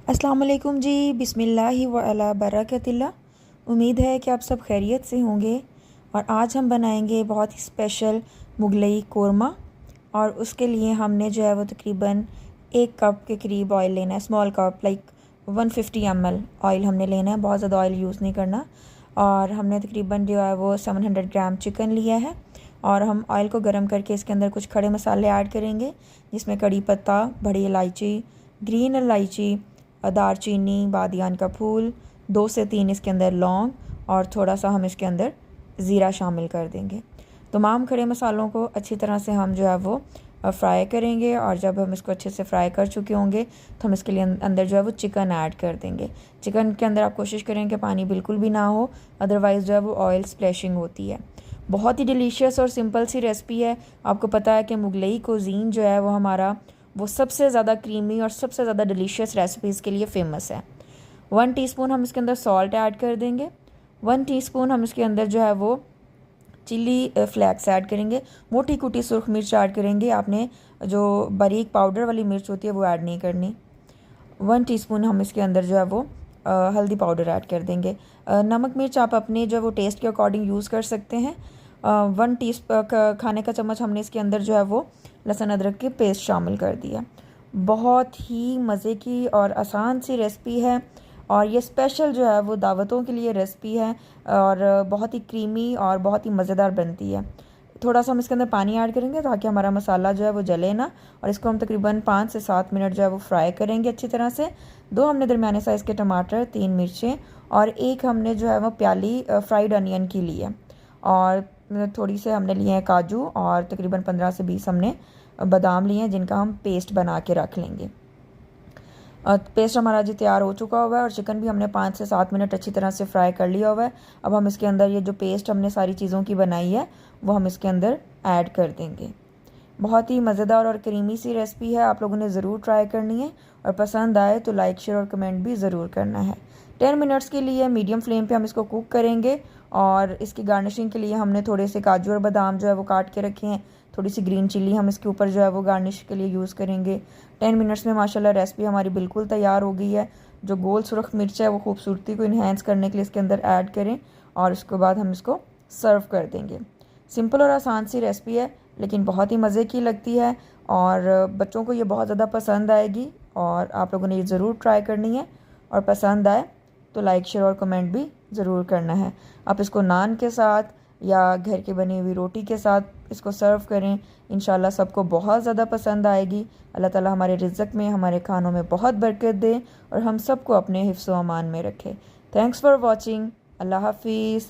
अस्सलाम वालेकुम जी। बिस्मिल्लाहि व अला बरकतिल्लाह। उम्मीद है कि आप सब खैरियत से होंगे। और आज हम बनाएंगे बहुत ही स्पेशल मुगलई कोरमा। और उसके लिए हमने जो है वो तकरीबन 1 कप के करीब ऑयल लेना है, small cup like 150 ml oil हमने लेना है, बहुत ज़्यादा ऑयल यूज़ नहीं करना। और हमने तकरीबन जो है वो 700 ग्राम चिकन लिया है। और हम ऑयल को गर्म करके इसके अंदर कुछ खड़े मसाले ऐड करेंगे, जिसमें कड़ी पत्ता, बड़ी इलायची, ग्रीन इलायची, दारचीनी, बादियान का फूल, 2 से 3 इसके अंदर लौंग और थोड़ा सा हम इसके अंदर ज़ीरा शामिल कर देंगे। तमाम खड़े मसालों को अच्छी तरह से हम जो है वो फ्राई करेंगे। और जब हम इसको अच्छे से फ्राई कर चुके होंगे तो हम इसके लिए अंदर जो है वो चिकन ऐड कर देंगे। चिकन के अंदर आप कोशिश करें कि पानी बिल्कुल भी ना हो, अदरवाइज़ जो है वो ऑयल स्प्लैशिंग होती है। बहुत ही डिलीशियस और सिंपल सी रेसिपी है। आपको पता है कि मुगलई कुज़ीन जो है वो हमारा वो सबसे ज़्यादा क्रीमी और सबसे ज़्यादा डिलीशियस रेसिपीज़ के लिए फ़ेमस है। 1 टीस्पून हम इसके अंदर सॉल्ट ऐड कर देंगे। 1 टीस्पून हम इसके अंदर जो है वो चिली फ्लेक्स ऐड करेंगे। मोटी कुटी सुरख मिर्च ऐड करेंगे। आपने जो बारीक पाउडर वाली मिर्च होती है वो ऐड नहीं करनी। 1 टीस्पून हम इसके अंदर जो है वो हल्दी पाउडर ऐड कर देंगे। नमक मिर्च आप अपने जो है वो टेस्ट के अकॉर्डिंग यूज़ कर सकते हैं। 1 खाने का चम्मच हमने इसके अंदर जो है वो लहसुन अदरक की पेस्ट शामिल कर दिया। बहुत ही मज़े की और आसान सी रेसिपी है। और ये स्पेशल जो है वो दावतों के लिए रेसिपी है और बहुत ही क्रीमी और बहुत ही मज़ेदार बनती है। थोड़ा सा हम इसके अंदर पानी ऐड करेंगे ताकि हमारा मसाला जो है वो जले ना। और इसको हम तकरीबन 5 से 7 मिनट जो है वो फ्राई करेंगे अच्छी तरह से। 2 हमने दरमियाने साइज़ के टमाटर, 3 मिर्चें और 1 हमने जो है वो प्याली फ्राइड अनियन की ली है। और थोड़ी से हमने लिए हैं काजू और तकरीबन 15 से 20 हमने बादाम लिए हैं, जिनका हम पेस्ट बना के रख लेंगे। पेस्ट हमारा जी तैयार हो चुका हुआ है और चिकन भी हमने 5 से 7 मिनट अच्छी तरह से फ्राई कर लिया हुआ है। अब हम इसके अंदर ये जो पेस्ट हमने सारी चीज़ों की बनाई है वो हम इसके अंदर ऐड कर देंगे। बहुत ही मज़ेदार और क्रीमी सी रेसिपी है, आप लोगों ने ज़रूर ट्राई करनी है। और पसंद आए तो लाइक, शेयर और कमेंट भी ज़रूर करना है। 10 मिनट्स के लिए मीडियम फ्लेम पे हम इसको कुक करेंगे। और इसकी गार्निशिंग के लिए हमने थोड़े से काजू और बादाम जो है वो काट के रखे हैं। थोड़ी सी ग्रीन चिल्ली हम इसके ऊपर जो है वो गार्निश के लिए यूज़ करेंगे। 10 मिनट्स में माशाल्लाह रेसिपी हमारी बिल्कुल तैयार हो गई है। जो गोल सुरख मिर्च है वो खूबसूरती को इन्हेंस करने के लिए इसके अंदर ऐड करें और उसके बाद हम इसको सर्व कर देंगे। सिंपल और आसान सी रेसिपी है, लेकिन बहुत ही मज़े की लगती है और बच्चों को ये बहुत ज़्यादा पसंद आएगी। और आप लोगों ने ये ज़रूर ट्राई करनी है। और पसंद आए तो लाइक, शेयर और कमेंट भी ज़रूर करना है। आप इसको नान के साथ या घर की बनी हुई रोटी के साथ इसको सर्व करें, इंशाल्लाह सबको बहुत ज़्यादा पसंद आएगी। अल्लाह ताला हमारे रिज़्क़ में, हमारे खानों में बहुत बरकत दे और हम सबको अपने हिफ्ज़ व अमान में रखे। Thanks for watching. अल्लाह हाफिज़।